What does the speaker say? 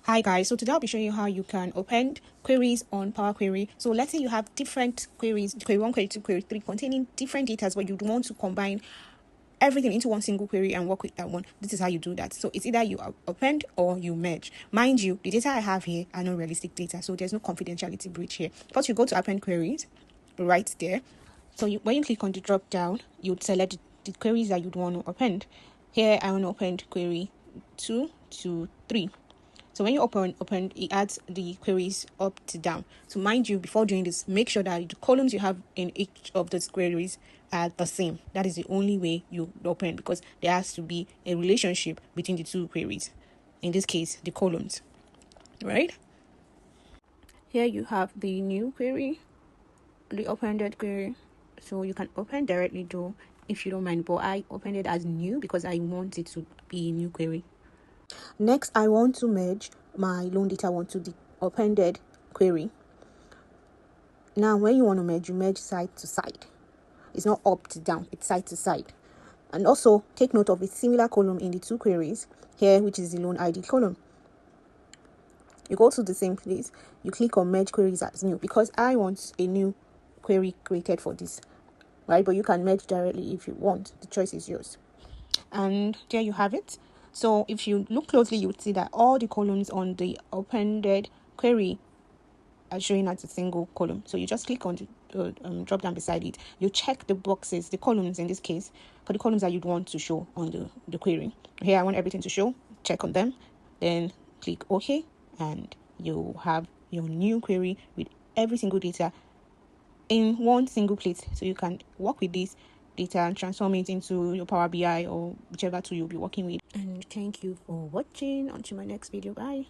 Hi guys, so today I'll be showing you how you can append queries on Power Query. So let's say you have different queries, query 1, query 2, query 3, containing different data, but you want to combine everything into one single query and work with that one. This is how you do that. So it's either you append or you merge. Mind you, the data I have here are not realistic data, so there's no confidentiality breach here. First, you go to Append Queries, right there. So when you click on the drop down, you'd select the queries that you'd want to append. Here, I want to append query 2 to 3. So when you open, it adds the queries up to down. So mind you, before doing this, make sure that the columns you have in each of those queries are the same. That is the only way you open, because there has to be a relationship between the two queries. In this case, the columns, right? Here you have the new query, the appended query. So you can open directly though, if you don't mind, but I opened it as new because I want it to be a new query. Next, I want to merge my loan data one to the appended query. Now, when you want to merge, you merge side to side. It's not up to down, it's side to side. And also, take note of a similar column in the two queries here, which is the loan ID column. You go to the same place, you click on merge queries as new, because I want a new query created for this, right? But you can merge directly if you want. The choice is yours. And there you have it. So if you look closely, you would see that all the columns on the appended query are showing as a single column. So you just click on the drop down beside it. You check the boxes, the columns in this case, for the columns that you'd want to show on the query. Here I want everything to show. Check on them, then click OK, and you have your new query with every single data in one single place. So you can work with this data and transform it into your Power BI or whichever tool you'll be working with. And thank you for watching. Until my next video. Bye.